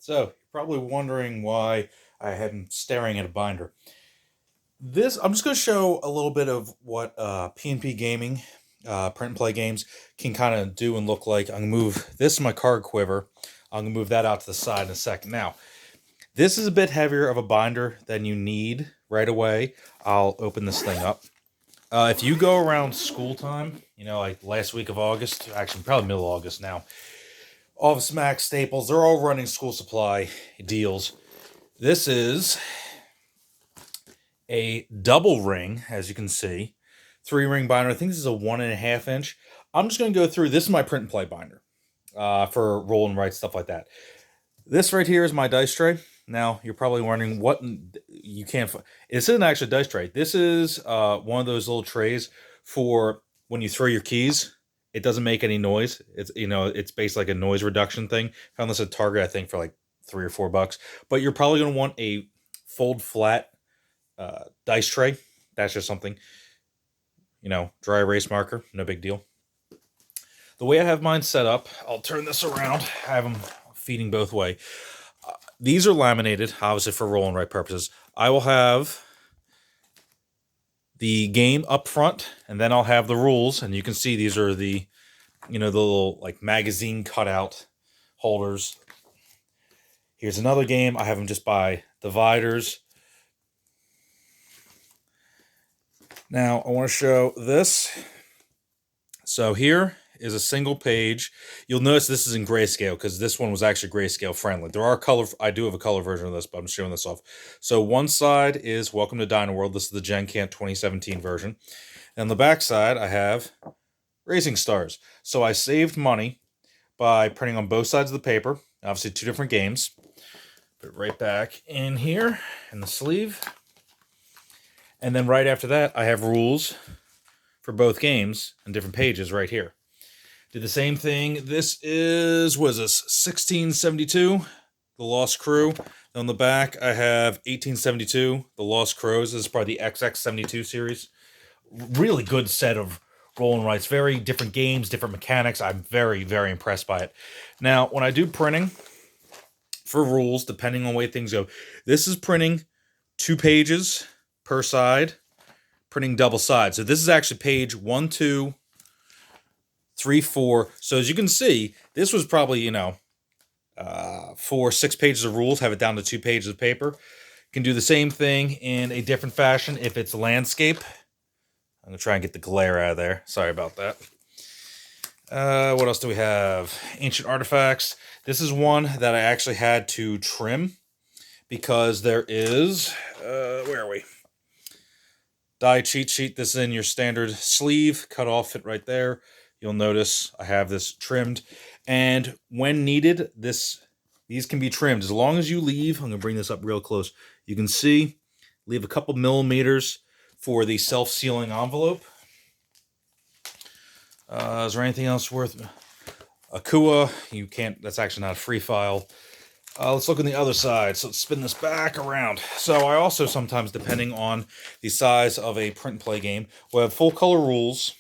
So, you're probably wondering why I am staring at a binder. I'm just going to show a little bit of what PNP Gaming, print and play games, can kind of do and look like. I'm going to move this is my card quiver. I'm going to move that out to the side in a second. Now, this is a bit heavier of a binder than you need right away. I'll open this thing up. If you go around school time, like last week of August, actually probably middle of August now, Office Max, Staples, they're all running school supply deals. This is a double ring, as you can see. 3-ring binder. I think this is a 1.5 inch. I'm just going to go through. This is my print and play binder for roll and write, stuff like that. This right here is my dice tray. Now, you're probably wondering what you can't. This isn't actually a dice tray. This is one of those little trays for when you throw your keys. It doesn't make any noise. It's basically like a noise reduction thing. Found this at Target, I think, for like $3 or $4. But you're probably going to want a fold flat dice tray. That's just something. Dry erase marker, no big deal. The way I have mine set up, I'll turn this around. I have them feeding both way. These are laminated, obviously for roll and write purposes. I will have the game up front, and then I'll have the rules. And you can see these are the little like magazine cutout holders. Here's another game. I have them just by dividers. Now, I want to show this. So here is a single page. You'll notice this is in grayscale because this one was actually grayscale friendly. There are color. I do have a color version of this, but I'm showing this off. So one side is Welcome to Dino World. This is the Gen Cant 2017 version. And on the back side, I have Racing Stars. So I saved money by printing on both sides of the paper. Obviously, 2 different games. Put it right back in here in the sleeve. And then right after that, I have rules for both games and different pages right here. Did the same thing. This is, what is this, 1672, The Lost Crew. On the back, I have 1872, The Lost Crows. This is probably the XX72 series. Really good set of roll and writes. Very different games, different mechanics. I'm very, very impressed by it. Now, when I do printing for rules, depending on the way things go, this is printing 2 pages per side, printing double sides. So this is actually page 1, 2, 3, 4. So as you can see, this was probably, 4, 6 pages of rules, have it down to 2 pages of paper. You can do the same thing in a different fashion if it's landscape. I'm going to try and get the glare out of there. Sorry about that. What else do we have? Ancient Artifacts. This is one that I actually had to trim because there is, where are we? Die cheat sheet. This is in your standard sleeve. Cut off, fit right there. You'll notice I have this trimmed. And when needed, these can be trimmed. As long as you leave, I'm going to bring this up real close. You can see, leave a couple millimeters for the self-sealing envelope. Is there anything else worth? Akua, you can't, that's actually not a free file. Let's look on the other side. So let's spin this back around. So I also sometimes, depending on the size of a print and play game, will have full color rules.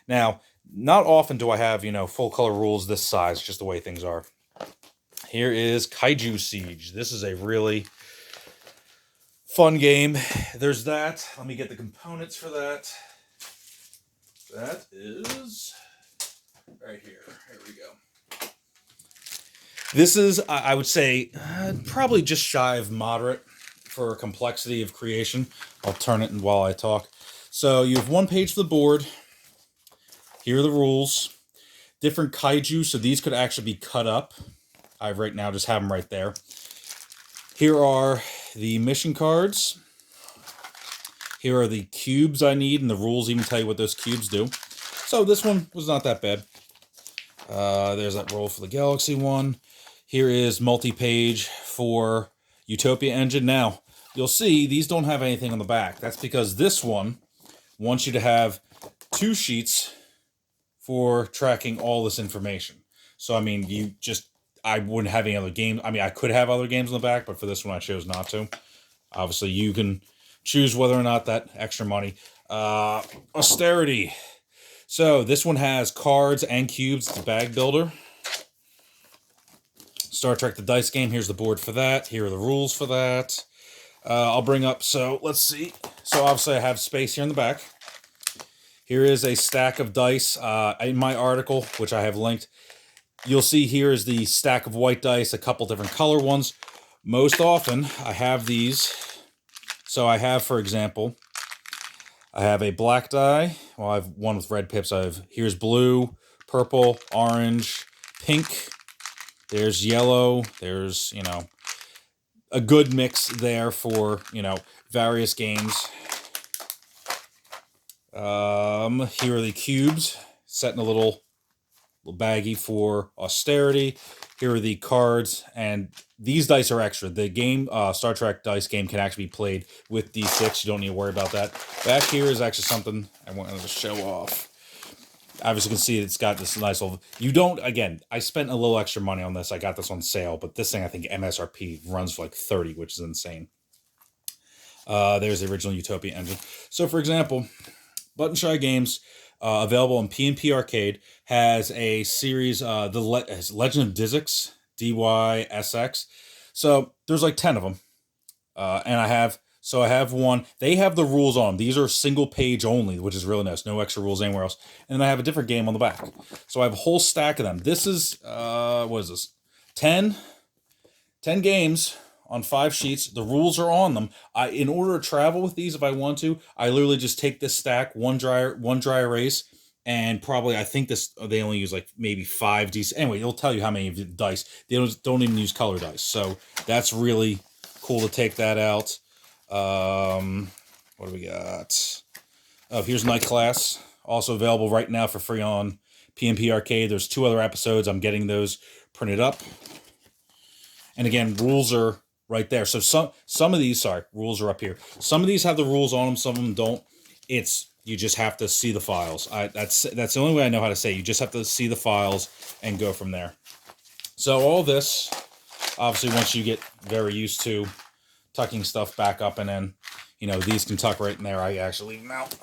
Now, not often do I have, full color rules this size, just the way things are. Here is Kaiju Siege. This is a really fun game. There's that. Let me get the components for that. That is right here. Here we go. This is, I would say, probably just shy of moderate for complexity of creation. I'll turn it while I talk. So you have 1 page of the board. Here are the rules. Different kaiju, so these could actually be cut up. I right now just have them right there. Here are the mission cards. Here are the cubes I need, and the rules even tell you what those cubes do. So this one was not that bad. There's that roll for the Galaxy one. Here is multi-page for Utopia engine. Now, you'll see these don't have anything on the back. That's because this one wants you to have 2 sheets for tracking all this information. So, I mean, I wouldn't have any other games. I mean, I could have other games on the back, but for this one, I chose not to. Obviously, you can choose whether or not that extra money. Austerity. So, this one has cards and cubes. It's a bag builder. Star Trek the dice game. Here's the board for that. Here are the rules for that. I'll bring up, so let's see. So obviously I have space here in the back. Here is a stack of dice. In my article, which I have linked, you'll see here is the stack of white dice, a couple different color ones. Most often, I have these. So I have, for example, I have a black die. Well, I have one with red pips. Here's blue, purple, orange, pink. There's yellow. There's, a good mix there for, various games. Here are the cubes, set in a little baggie for austerity. Here are the cards, and these dice are extra. The game, Star Trek dice game, can actually be played with D6. You don't need to worry about that. Back here is actually something I wanted to show off. Obviously, you can see it's got this nice little... Again, I spent a little extra money on this. I got this on sale, but this thing, I think MSRP runs for like $30, which is insane. There's the original Utopia engine. So, for example, Button Shy Games, available on PNP Arcade, has a series, has Legend of Dysix, DYSX. So, there's like 10 of them. And I have one. They have the rules on them. These are single page only, which is really nice. No extra rules anywhere else. And then I have a different game on the back. So I have a whole stack of them. This is, what is this? 10 games on 5 sheets. The rules are on them. In order to travel with these, if I want to, I literally just take this stack, one dry erase, and probably, I think they only use like maybe 5 D. Anyway, it'll tell you how many of the dice. They don't even use color dice. So that's really cool to take that out. What do we got? Oh, here's Night Class. Also available right now for free on PNP Arcade. There's 2 other episodes. I'm getting those printed up. And again, rules are right there. So some of these, rules are up here. Some of these have the rules on them. Some of them don't. You just have to see the files. That's the only way I know how to say it. You just have to see the files and go from there. So all this, obviously, once you get very used to tucking stuff back up, and then, these can tuck right in there. I actually mount.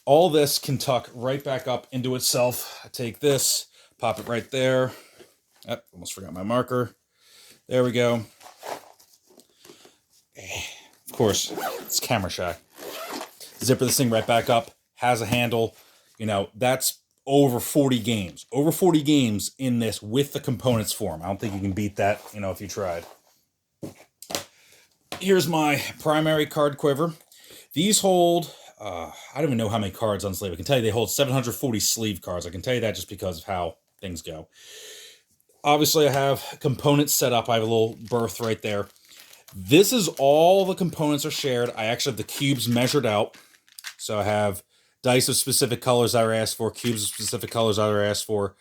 All this can tuck right back up into itself. I take this, pop it right there. Almost forgot my marker. There we go. Of course, it's camera shy. Zipper this thing right back up. Has a handle. That's over 40 games. Over 40 games in this with the components form. I don't think you can beat that, if you tried. Here's my primary card quiver. These hold, I don't even know how many cards on sleeve. I can tell you they hold 740 sleeve cards. I can tell you that just because of how things go. Obviously, I have components set up. I have a little berth right there. This is all the components are shared. I actually have the cubes measured out. So I have dice of specific colors that are asked for, cubes of specific colors that are asked for.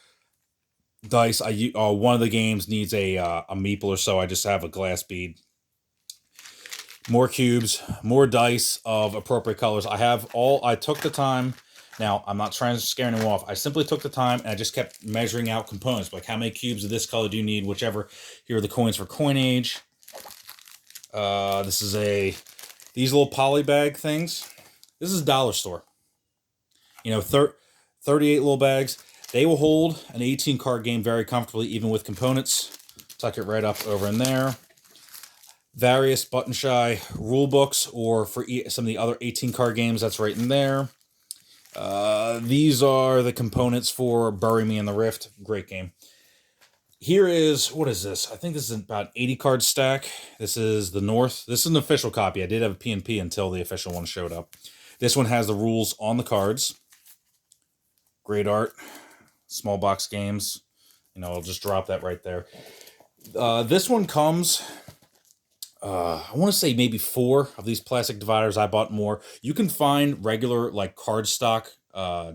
Dice, one of the games needs a meeple or so. I just have a glass bead. More cubes, more dice of appropriate colors. I took the time. Now, I'm not trying to scare anyone off. I simply took the time and I just kept measuring out components. Like, how many cubes of this color do you need? Whichever. Here are the coins for coinage. These little poly bag things. This is dollar store. 38 little bags. They will hold an 18 card game very comfortably, even with components. Tuck it right up over in there. Various Button Shy rule books, or for some of the other 18 card games, that's right in there. These are the components for Bury Me in the Rift. Great game. Here is, what is this? I think this is about 80 card stack. This is the North. This is an official copy. I did have a PNP until the official one showed up. This one has the rules on the cards. Great art. Small box games. I'll just drop that right there. This one comes... I want to say maybe 4 of these plastic dividers. I bought more. You can find regular cardstock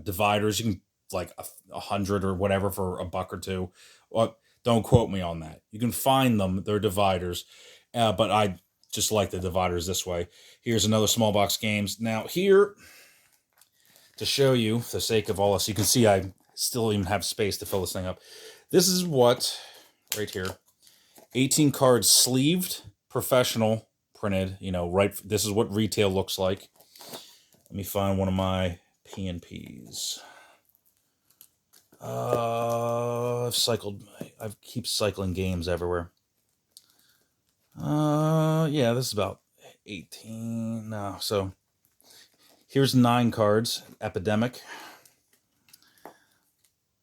dividers. You can like 100 or whatever for $1 or $2. Well, don't quote me on that. You can find them. They're dividers, but I just like the dividers this way. Here's another small box games. Now here, to show you, for the sake of all this, you can see I still even have space to fill this thing up. This is what right here, 18 cards sleeved. Professional printed, this is what retail looks like. Let me find one of my PNPs. I keep cycling games everywhere. Yeah, this is about 18. No, so here's 9 cards. Epidemic.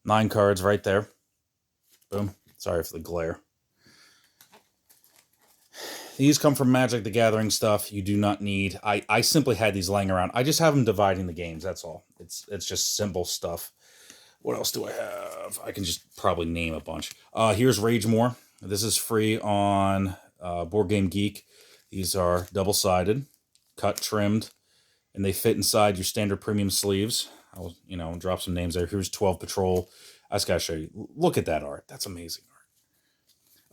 9 cards right there. Boom. Sorry for the glare. These come from Magic the Gathering stuff. You do not need. I simply had these laying around. I just have them dividing the games. That's all. It's just simple stuff. What else do I have? I can just probably name a bunch. Here's Rage More. This is free on Board Game Geek. These are double-sided, cut, trimmed, and they fit inside your standard premium sleeves. I'll drop some names there. Here's 12 Patrol. I just gotta show you. Look at that art. That's amazing art.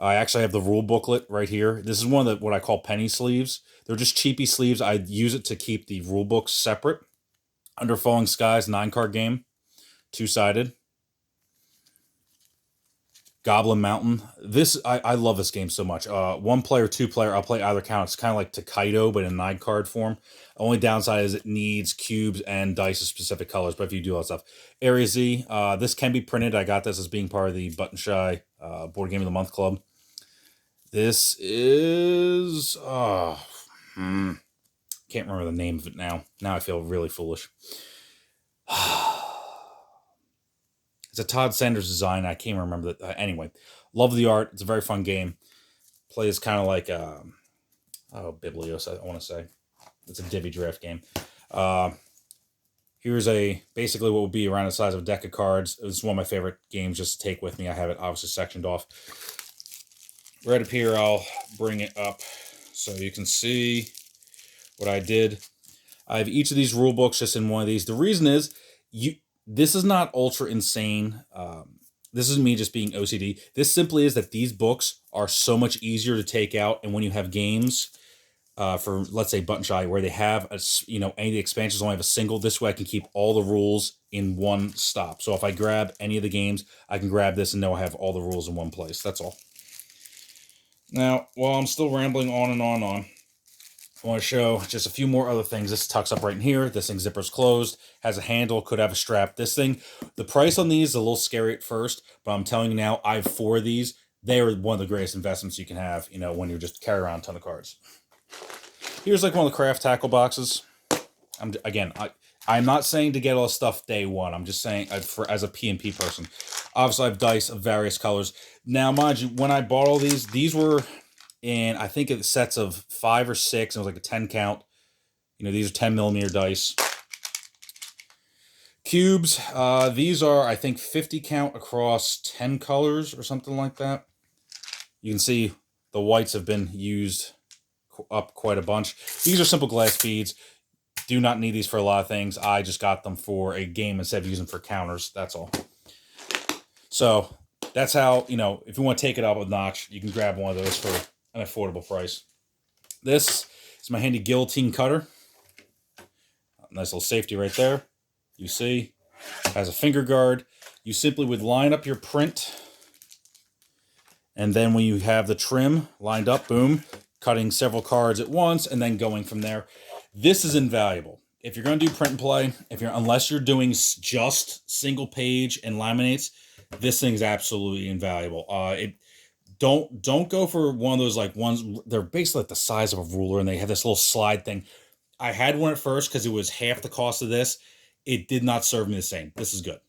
I actually have the rule booklet right here. This is one of the what I call penny sleeves. They're just cheapy sleeves. I use it to keep the rule books separate. Under Falling Skies, 9-card game. 2-sided. Goblin Mountain. I love this game so much. 1-player, 2-player, I'll play either count. It's kind of like Takedo, but in 9-card form. Only downside is it needs cubes and dice of specific colors, but if you do all that stuff. Area Z, this can be printed. I got this as being part of the Button Shy Board Game of the Month Club. This is... can't remember the name of it now. Now I feel really foolish. It's a Todd Sanders design. I can't remember that. Anyway, love the art. It's a very fun game. Plays kind of like Biblios, I want to say. It's a Divi draft game. Here's basically what would be around the size of a deck of cards. This is one of my favorite games just to take with me. I have it obviously sectioned off. Right up here, I'll bring it up so you can see what I did. I have each of these rule books just in one of these. The reason is, this is not ultra insane. This is me just being OCD. This simply is that these books are so much easier to take out, and when you have games for, let's say, Button Shy, where they have any of the expansions only have a single, this way I can keep all the rules in one stop. So if I grab any of the games, I can grab this and know I have all the rules in one place. That's all. Now, while I'm still rambling on and on, I want to show just a few more other things. This tucks up right in here. This thing zipper's closed, has a handle, could have a strap. This thing, the price on these is a little scary at first, but I'm telling you now, I have 4 of these. They are one of the greatest investments you can have, when you're just carrying around a ton of cards. Here's like one of the craft tackle boxes. I'm not saying to get all this stuff day one. I'm just saying as a PNP person. Obviously, I have dice of various colors. Now, mind you, when I bought all these were in, I think, it's sets of 5 or 6. It was like a 10 count. These are 10 millimeter dice. Cubes. These are, I think, 50 count across 10 colors or something like that. You can see the whites have been used up quite a bunch. These are simple glass beads. Do not need these for a lot of things. I just got them for a game instead of using them for counters. That's all. So that's how, if you want to take it up a notch, you can grab one of those for an affordable price. This is my handy Guillotine Cutter. Nice little safety right there. You see, has a finger guard. You simply would line up your print. And then when you have the trim lined up, boom, cutting several cards at once and then going from there. This is invaluable. If you're going to do print and play, unless you're doing just single page and laminates, this thing's absolutely invaluable. Don't go for one of those ones. They're basically like the size of a ruler, and they have this little slide thing. I had one at first because it was half the cost of this. It did not serve me the same. This is good.